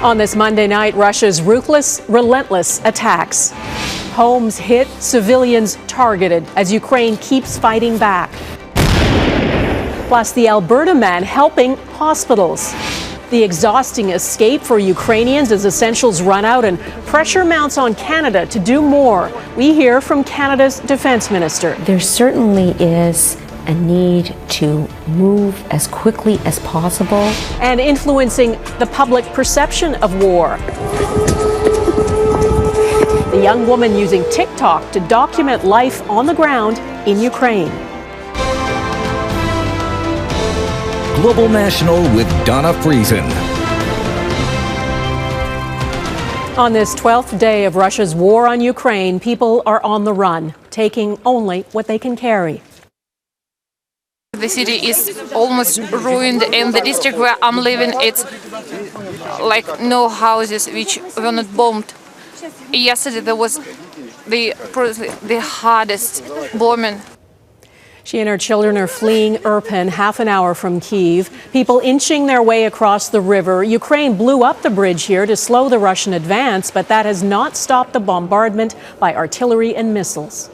On this Monday night, Russia's ruthless, relentless attacks. Homes hit, civilians targeted as Ukraine keeps fighting back. Plus, the Alberta man helping hospitals. The exhausting escape for Ukrainians as essentials run out, and pressure mounts on Canada to do more. We hear from Canada's defense minister. There certainly is a need to move as quickly as possible. And influencing the public perception of war. The young woman using TikTok to document life on the ground in Ukraine. Global National with Donna Friesen. On this 12th day of Russia's war on Ukraine, people are on the run, taking only what they can carry. The city is almost ruined. In the district where I'm living, it's like no houses which were not bombed. Yesterday there was the hardest bombing. She and her children are fleeing Irpin, half an hour from Kyiv. People inching their way across the river. Ukraine blew up the bridge here to slow the Russian advance, but that has not stopped the bombardment by artillery and missiles.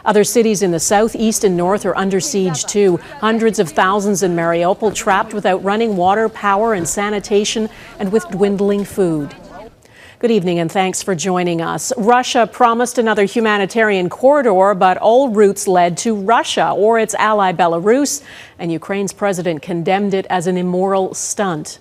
Other cities in the south, east and north are under siege too. Hundreds of thousands in Mariupol trapped without running water, power and sanitation, and with dwindling food. Good evening and thanks for joining us. Russia promised another humanitarian corridor, but all routes led to Russia or its ally Belarus, and Ukraine's president condemned it as an immoral stunt.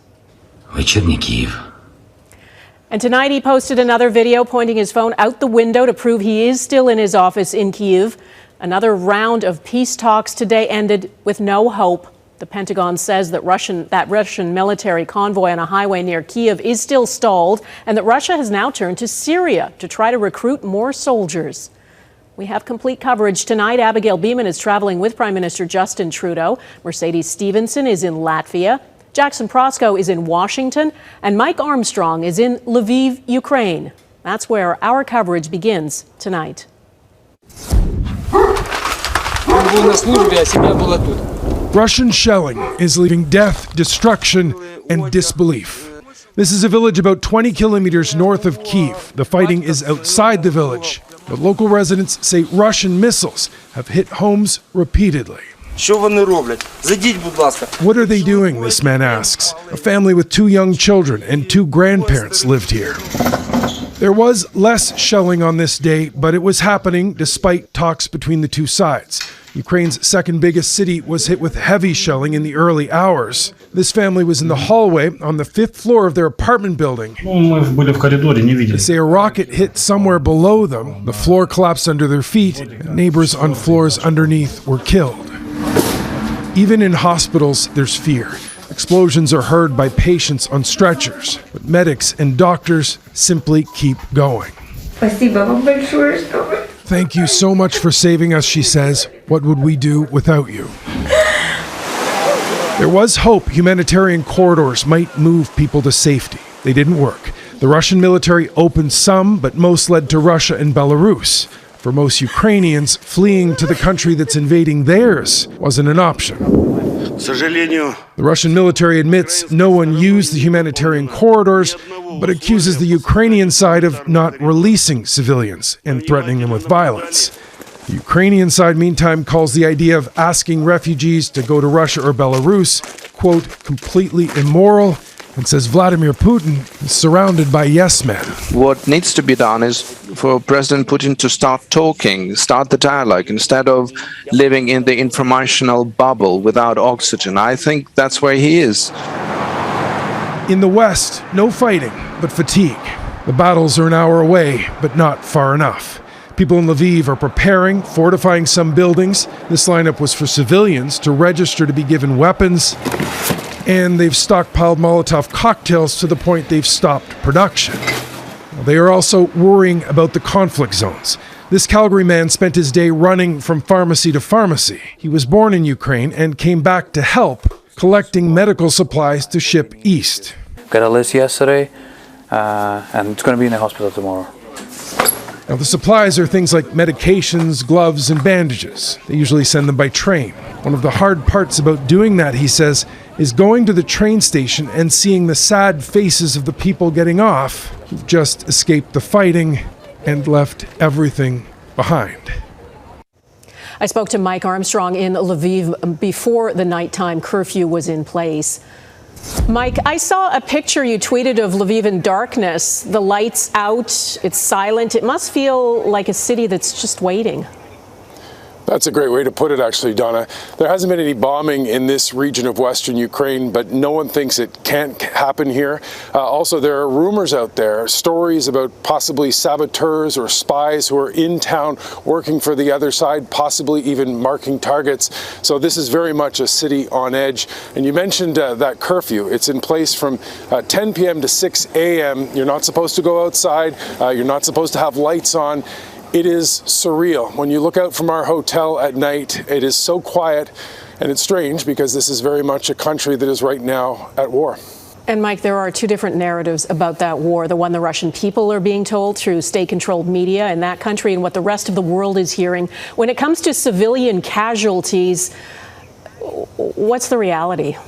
And tonight he posted another video pointing his phone out the window to prove he is still in his office in Kyiv. Another round of peace talks today ended with no hope. The Pentagon says that Russian military convoy on a highway near Kyiv is still stalled, and that Russia has now turned to Syria to try to recruit more soldiers. We have complete coverage tonight. Abigail Bimman is traveling with Prime Minister Justin Trudeau. Mercedes Stephenson is in Latvia. Jackson Prosko is in Washington, and Mike Armstrong is in Lviv, Ukraine. That's where our coverage begins tonight. Russian shelling is leaving death, destruction, and disbelief. This is a village about 20 kilometers north of Kyiv. The fighting is outside the village, but local residents say Russian missiles have hit homes repeatedly. What are they doing, this man asks. A family with 2 young children and 2 grandparents lived here. There was less shelling on this day, but it was happening despite talks between the two sides. Ukraine's second biggest city was hit with heavy shelling in the early hours. This family was in the hallway on the 5th floor of their apartment building. They say a rocket hit somewhere below them. The floor collapsed under their feet, and neighbors on floors underneath were killed. Even in hospitals, there's fear. Explosions are heard by patients on stretchers, but medics and doctors simply keep going. Thank you so much for saving us, she says. What would we do without you? There was hope humanitarian corridors might move people to safety. They didn't work. The Russian military opened some, but most led to Russia and Belarus. For most Ukrainians, fleeing to the country that's invading theirs wasn't an option. The Russian military admits no one used the humanitarian corridors, but accuses the Ukrainian side of not releasing civilians and threatening them with violence. The Ukrainian side, meantime, calls the idea of asking refugees to go to Russia or Belarus, quote, completely immoral, and says Vladimir Putin is surrounded by yes men. What needs to be done is for President Putin to start talking, start the dialogue, instead of living in the informational bubble without oxygen. I think that's where he is. In the West, no fighting, but fatigue. The battles are an hour away, but not far enough. People in Lviv are preparing, fortifying some buildings. This lineup was for civilians to register to be given weapons. And they've stockpiled Molotov cocktails to the point they've stopped production. They are also worrying about the conflict zones. This Calgary man spent his day running from pharmacy to pharmacy. He was born in Ukraine and came back to help, collecting medical supplies to ship east. Got a list yesterday, and it's going to be in the hospital tomorrow. Now, the supplies are things like medications, gloves, and bandages. They usually send them by train. One of the hard parts about doing that, he says, is going to the train station and seeing the sad faces of the people getting off who just escaped the fighting and left everything behind. I spoke to Mike Armstrong in Lviv before the nighttime curfew was in place. Mike, I saw a picture you tweeted of Lviv in darkness. The lights out, it's silent. It must feel like a city that's just waiting. That's a great way to put it, actually, Donna. There hasn't been any bombing in this region of Western Ukraine, but no one thinks it can't happen here. Also, there are rumors out there, stories about possibly saboteurs or spies who are in town working for the other side, possibly even marking targets. So this is very much a city on edge. And you mentioned that curfew. It's in place from 10 p.m. to 6 a.m. You're not supposed to go outside. You're not supposed to have lights on. It is surreal. When you look out from our hotel at night, it is so quiet, and it's strange because this is very much a country that is right now at war. And Mike, there are two different narratives about that war. The one the Russian people are being told through state-controlled media in that country and what the rest of the world is hearing. When it comes to civilian casualties, what's the reality?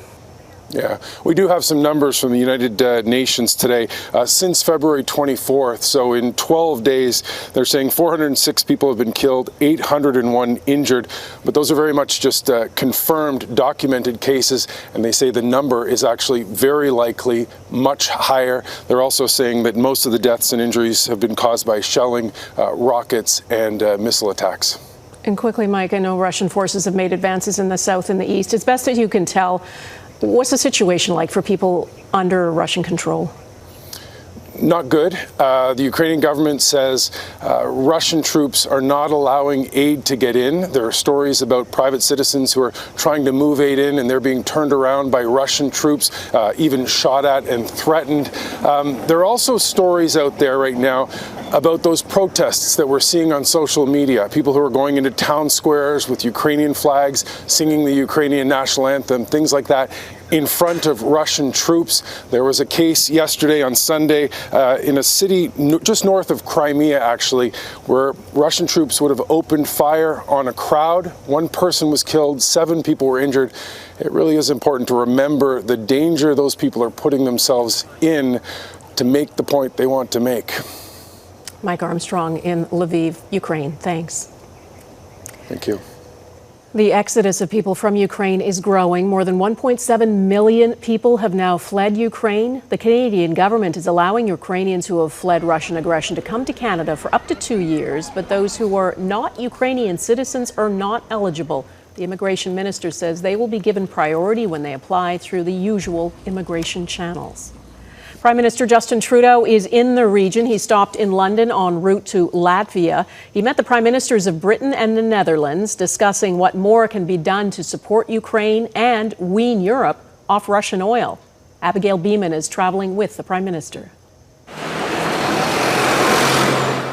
Yeah, we do have some numbers from the United Nations today. Since February 24th, so in 12 days, they're saying 406 people have been killed, 801 injured. But those are very much just confirmed, documented cases. And they say the number is actually very likely much higher. They're also saying that most of the deaths and injuries have been caused by shelling, rockets, and missile attacks. And quickly, Mike, I know Russian forces have made advances in the south and the east. As best as you can tell, what's the situation like for people under Russian control? Not good. The Ukrainian government says Russian troops are not allowing aid to get in. There are stories about private citizens who are trying to move aid in and they're being turned around by Russian troops, even shot at and threatened. There are also stories out there right now about those protests that we're seeing on social media. People who are going into town squares with Ukrainian flags, singing the Ukrainian national anthem, things like that, in front of Russian troops. There was a case yesterday on Sunday in a city just north of Crimea, actually, where Russian troops would have opened fire on a crowd. One person was killed, 7 people were injured. It really is important to remember the danger those people are putting themselves in to make the point they want to make. Mike Armstrong in Lviv, Ukraine. Thanks. Thank you. The exodus of people from Ukraine is growing. More than 1.7 million people have now fled Ukraine. The Canadian government is allowing Ukrainians who have fled Russian aggression to come to Canada for up to 2 years, but those who are not Ukrainian citizens are not eligible. The immigration minister says they will be given priority when they apply through the usual immigration channels. Prime Minister Justin Trudeau is in the region. He stopped in London en route to Latvia. He met the prime ministers of Britain and the Netherlands, discussing what more can be done to support Ukraine and wean Europe off Russian oil. Abigail Bimman is traveling with the prime minister.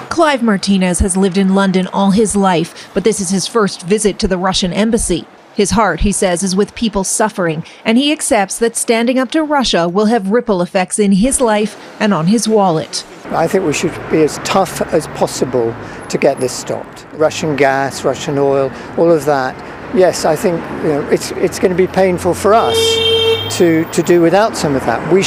Clive Martinez has lived in London all his life, but this is his first visit to the Russian embassy. His heart, he says, is with people suffering, and he accepts that standing up to Russia will have ripple effects in his life and on his wallet. I think we should be as tough as possible to get this stopped. Russian gas, Russian oil, all of that. Yes, I think it's going to be painful for us to do without some of that. We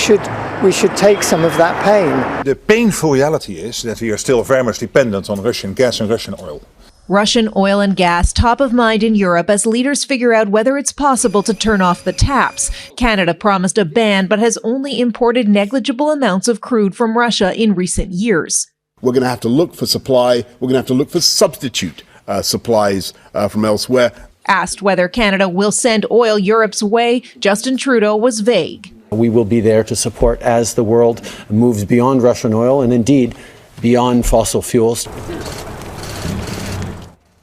should take some of that pain. The painful reality is that we are still very much dependent on Russian gas and Russian oil. Russian oil and gas top of mind in Europe as leaders figure out whether it's possible to turn off the taps. Canada promised a ban but has only imported negligible amounts of crude from Russia in recent years. We're going to have to look for supply. We're going to have to look for substitute supplies from elsewhere. Asked whether Canada will send oil Europe's way, Justin Trudeau was vague. We will be there to support as the world moves beyond Russian oil and indeed beyond fossil fuels.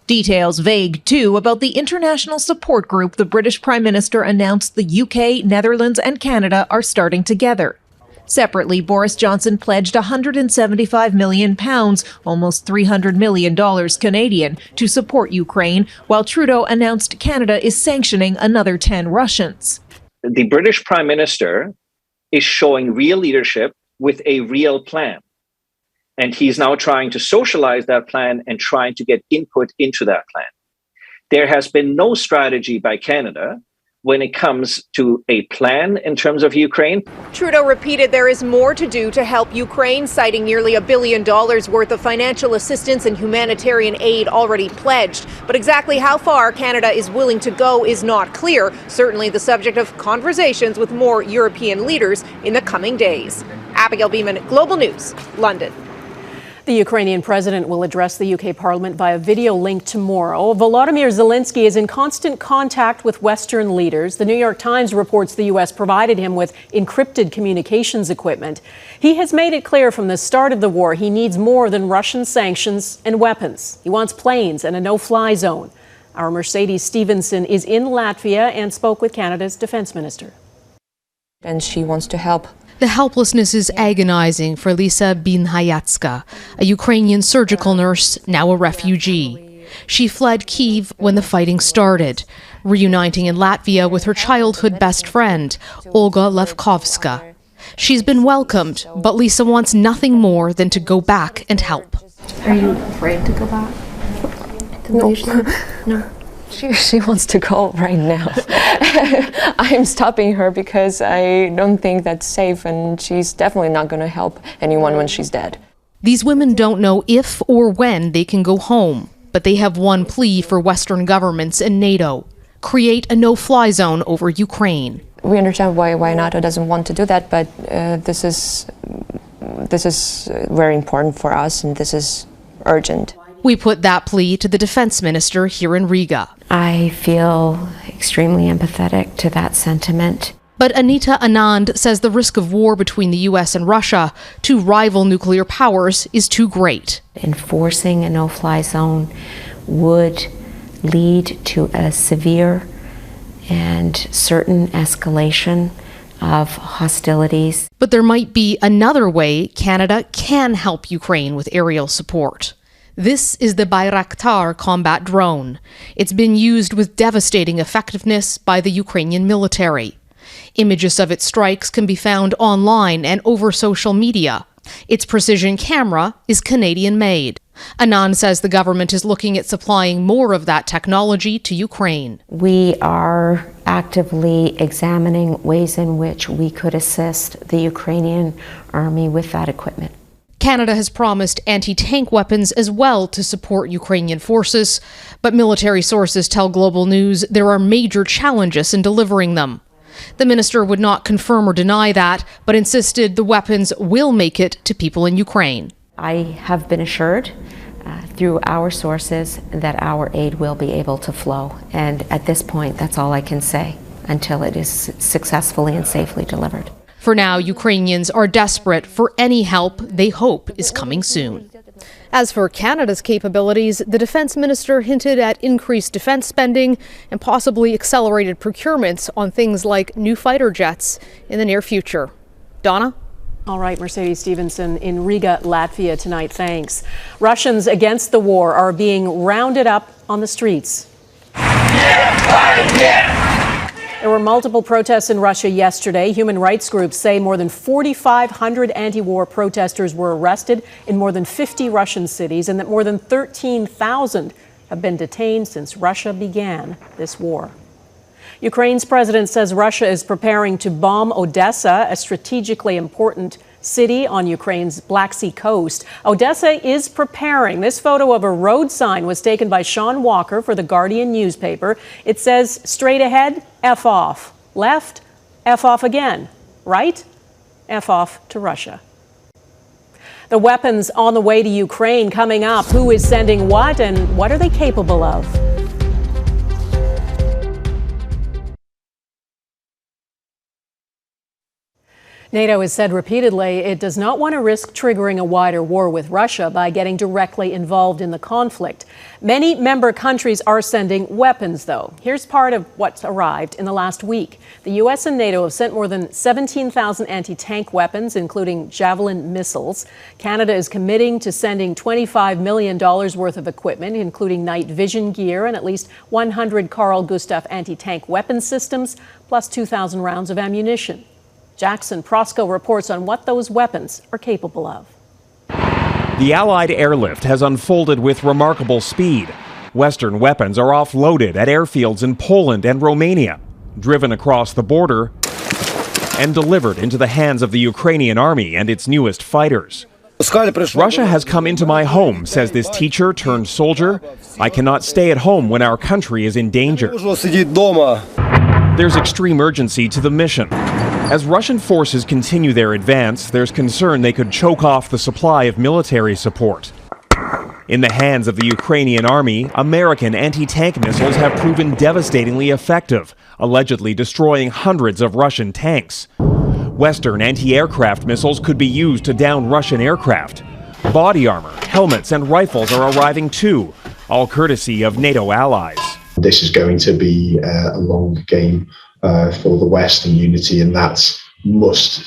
Details vague, too, about the international support group the British Prime Minister announced the UK, Netherlands and Canada are starting together. Separately, Boris Johnson pledged £175 million, almost $300 million Canadian, to support Ukraine, while Trudeau announced Canada is sanctioning another 10 Russians. The British Prime Minister is showing real leadership with a real plan. And he's now trying to socialize that plan and trying to get input into that plan. There has been no strategy by Canada when it comes to a plan in terms of Ukraine. Trudeau repeated there is more to do to help Ukraine, citing nearly $1 billion worth of financial assistance and humanitarian aid already pledged. But exactly how far Canada is willing to go is not clear, certainly the subject of conversations with more European leaders in the coming days. Abigail Bimman, Global News, London. The Ukrainian president will address the UK Parliament via video link tomorrow. Volodymyr Zelenskyy is in constant contact with Western leaders. The New York Times reports the U.S. provided him with encrypted communications equipment. He has made it clear from the start of the war he needs more than Russian sanctions and weapons. He wants planes and a no-fly zone. Our Mercedes Stephenson is in Latvia and spoke with Canada's defense minister. And she wants to help. The helplessness is agonizing for Lisa Binhayatska, a Ukrainian surgical nurse, now a refugee. She fled Kyiv when the fighting started, reuniting in Latvia with her childhood best friend, Olga Levkovska. She's been welcomed, but Lisa wants nothing more than to go back and help. Are you afraid to go back? No. She wants to go right now. I'm stopping her because I don't think that's safe, and she's definitely not going to help anyone when she's dead. These women don't know if or when they can go home, but they have one plea for Western governments and NATO: create a no-fly zone over Ukraine. We understand why NATO doesn't want to do that, but this is very important for us, and this is urgent. We put that plea to the defense minister here in Riga. I feel extremely empathetic to that sentiment. But Anita Anand says the risk of war between the U.S. and Russia, two rival nuclear powers, is too great. Enforcing a no-fly zone would lead to a severe and certain escalation of hostilities. But there might be another way Canada can help Ukraine with aerial support. This is the Bayraktar combat drone. It's been used with devastating effectiveness by the Ukrainian military. Images of its strikes can be found online and over social media. Its precision camera is Canadian-made. Anand says the government is looking at supplying more of that technology to Ukraine. We are actively examining ways in which we could assist the Ukrainian army with that equipment. Canada has promised anti-tank weapons as well to support Ukrainian forces, but military sources tell Global News there are major challenges in delivering them. The minister would not confirm or deny that, but insisted the weapons will make it to people in Ukraine. I have been assured through our sources that our aid will be able to flow, and at this point, that's all I can say until it is successfully and safely delivered. For now, Ukrainians are desperate for any help they hope is coming soon. As for Canada's capabilities, the defense minister hinted at increased defense spending and possibly accelerated procurements on things like new fighter jets in the near future. Donna? All right, Mercedes Stephenson in Riga, Latvia tonight. Thanks. Russians against the war are being rounded up on the streets. There were multiple protests in Russia yesterday. Human rights groups say more than 4,500 anti-war protesters were arrested in more than 50 Russian cities, and that more than 13,000 have been detained since Russia began this war. Ukraine's president says Russia is preparing to bomb Odessa, a strategically important city on Ukraine's Black Sea coast. Odessa is preparing. This photo of a road sign was taken by Sean Walker for the Guardian newspaper. It says, straight ahead, F off. Left, F off again. Right, F off to Russia. The weapons on the way to Ukraine coming up. Who is sending what and what are they capable of? NATO has said repeatedly it does not want to risk triggering a wider war with Russia by getting directly involved in the conflict. Many member countries are sending weapons, though. Here's part of what's arrived in the last week. The U.S. and NATO have sent more than 17,000 anti-tank weapons, including Javelin missiles. Canada is committing to sending $25 million worth of equipment, including night vision gear and at least 100 Carl Gustaf anti-tank weapon systems, plus 2,000 rounds of ammunition. Jackson Prosco reports on what those weapons are capable of. The Allied airlift has unfolded with remarkable speed. Western weapons are offloaded at airfields in Poland and Romania. driven across the border, and delivered into the hands of the Ukrainian army and its newest fighters. Russia has come into my home, says this teacher turned soldier. I cannot stay at home when our country is in danger. There's extreme urgency to the mission. As Russian forces continue their advance, there's concern they could choke off the supply of military support. In the hands of the Ukrainian army, American anti-tank missiles have proven devastatingly effective, allegedly destroying hundreds of Russian tanks. Western anti-aircraft missiles could be used to down Russian aircraft. Body armor, helmets, and rifles are arriving too, all courtesy of NATO allies. This is going to be a long game for the West and unity, and that must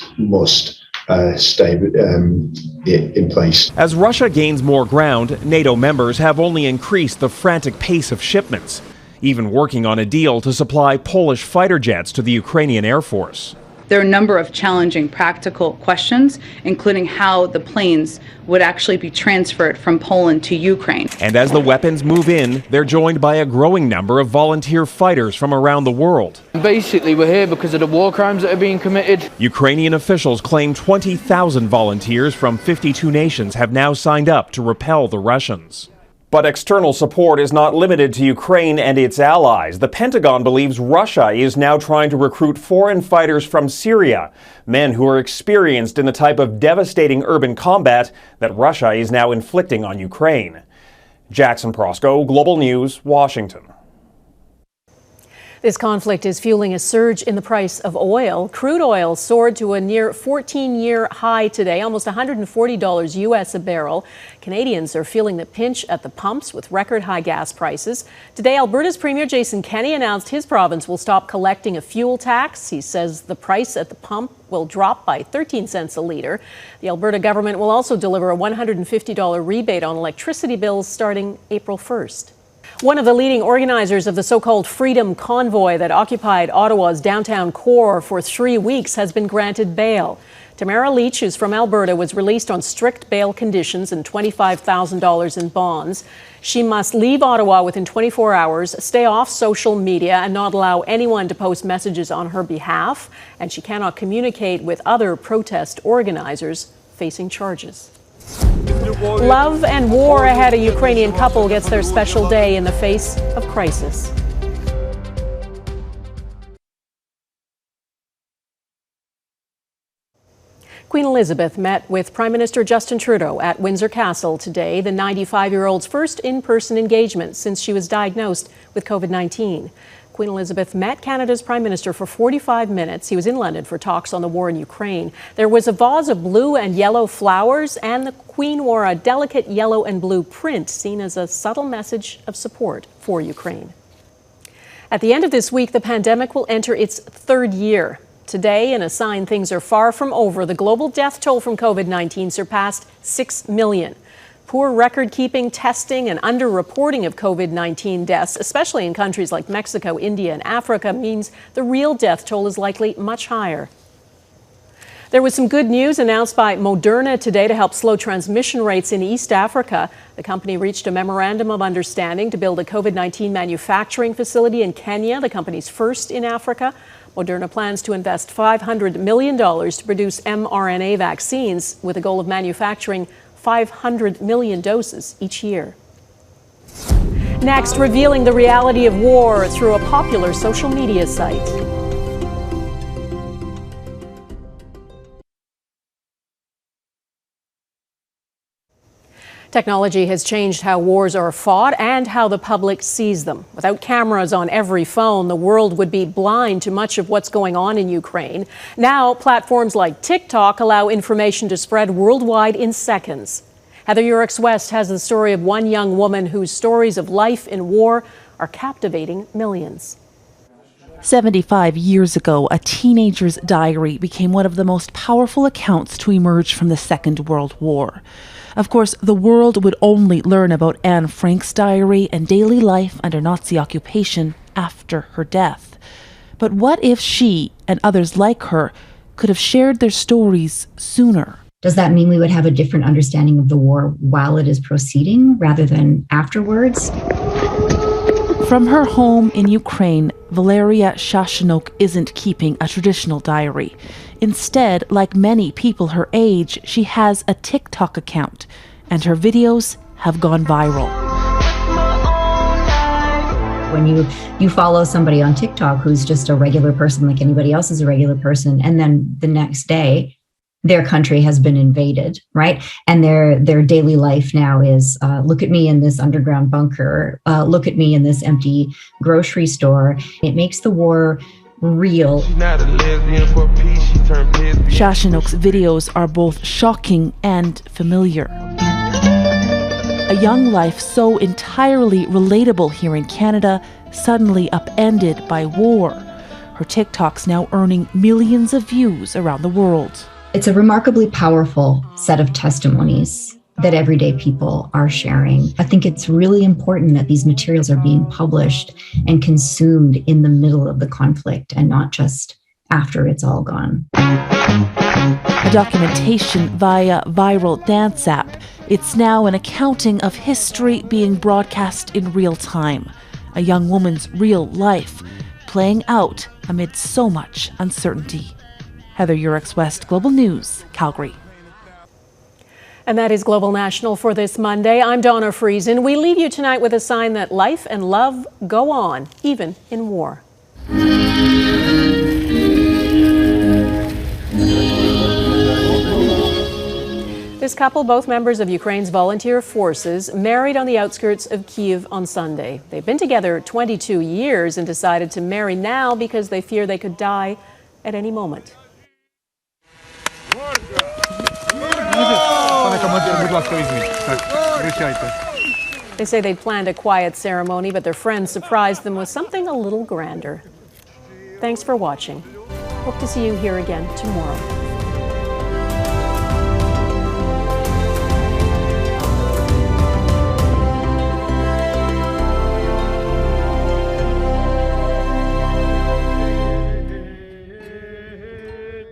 stay in place. As Russia gains more ground, NATO members have only increased the frantic pace of shipments, even working on a deal to supply Polish fighter jets to the Ukrainian Air Force. There are a number of challenging practical questions, including how the planes would actually be transferred from Poland to Ukraine. And as the weapons move in, they're joined by a growing number of volunteer fighters from around the world. Basically, we're here because of the war crimes that are being committed. Ukrainian officials claim 20,000 volunteers from 52 nations have now signed up to repel the Russians. But external support is not limited to Ukraine and its allies. The Pentagon believes Russia is now trying to recruit foreign fighters from Syria, men who are experienced in the type of devastating urban combat that Russia is now inflicting on Ukraine. Jackson Prosco, Global News, Washington. This conflict is fueling a surge in the price of oil. Crude oil soared to a near 14-year high today, almost $140 US a barrel. Canadians are feeling the pinch at the pumps with record high gas prices. Today, Alberta's Premier Jason Kenney announced his province will stop collecting a fuel tax. He says the price at the pump will drop by 13 cents a litre. The Alberta government will also deliver a $150 rebate on electricity bills starting April 1st. One of the leading organizers of the so-called Freedom Convoy that occupied Ottawa's downtown core for 3 weeks has been granted bail. Tamara Leach, who's from Alberta, was released on strict bail conditions and $25,000 in bonds. She must leave Ottawa within 24 hours, stay off social media, and not allow anyone to post messages on her behalf. And she cannot communicate with other protest organizers facing charges. Love and war ahead. A Ukrainian couple gets their special day in the face of crisis. Queen Elizabeth met with Prime Minister Justin Trudeau at Windsor Castle today, the 95-year-old's first in-person engagement since she was diagnosed with COVID-19. Queen Elizabeth met Canada's Prime Minister for 45 minutes. He was in London for talks on the war in Ukraine. There was a vase of blue and yellow flowers, and the Queen wore a delicate yellow and blue print, seen as a subtle message of support for Ukraine. At the end of this week, the pandemic will enter its third year. Today, in a sign things are far from over, the global death toll from COVID-19 surpassed 6 million. Poor record-keeping, testing, and underreporting of COVID-19 deaths, especially in countries like Mexico, India, and Africa, means the real death toll is likely much higher. There was some good news announced by Moderna today to help slow transmission rates in East Africa. The company reached a memorandum of understanding to build a COVID-19 manufacturing facility in Kenya, the company's first in Africa. Moderna plans to invest $500 million to produce mRNA vaccines with a goal of manufacturing 500 million doses each year. Next, revealing the reality of war through a popular social media site. Technology has changed how wars are fought and how the public sees them. Without cameras on every phone, the world would be blind to much of what's going on in Ukraine. Now, platforms like TikTok allow information to spread worldwide in seconds. Heather Urix-West has the story of one young woman whose stories of life in war are captivating millions. 75 years ago, a teenager's diary became one of the most powerful accounts to emerge from the Second World War. Of course, the world would only learn about Anne Frank's diary and daily life under Nazi occupation after her death. But what if she and others like her could have shared their stories sooner? Does that mean we would have a different understanding of the war while it is proceeding rather than afterwards? From her home in Ukraine, Valeria Shashanok isn't keeping a traditional diary. Instead, like many people her age, she has a TikTok account, and her videos have gone viral. When you follow somebody on TikTok who's just a regular person like anybody else is a regular person, and then the next day their country has been invaded, right? And their daily life now is, look at me in this underground bunker, look at me in this empty grocery store. It makes the war real. Shashanok's videos are both shocking and familiar. A young life so entirely relatable here in Canada, suddenly upended by war. Her TikTok's now earning millions of views around the world. It's a remarkably powerful set of testimonies that everyday people are sharing. I think it's really important that these materials are being published and consumed in the middle of the conflict and not just after it's all gone. A documentation via viral dance app. It's now an accounting of history being broadcast in real time. A young woman's real life playing out amid so much uncertainty. Heather Yurex West, Global News, Calgary. And that is Global National for this Monday. I'm Donna Friesen. We leave you tonight with a sign that life and love go on, even in war. This couple, both members of Ukraine's volunteer forces, married on the outskirts of Kyiv on Sunday. They've been together 22 years and decided to marry now because they fear they could die at any moment. They say they'd planned a quiet ceremony, but their friends surprised them with something a little grander. Thanks for watching. Hope to see you here again tomorrow.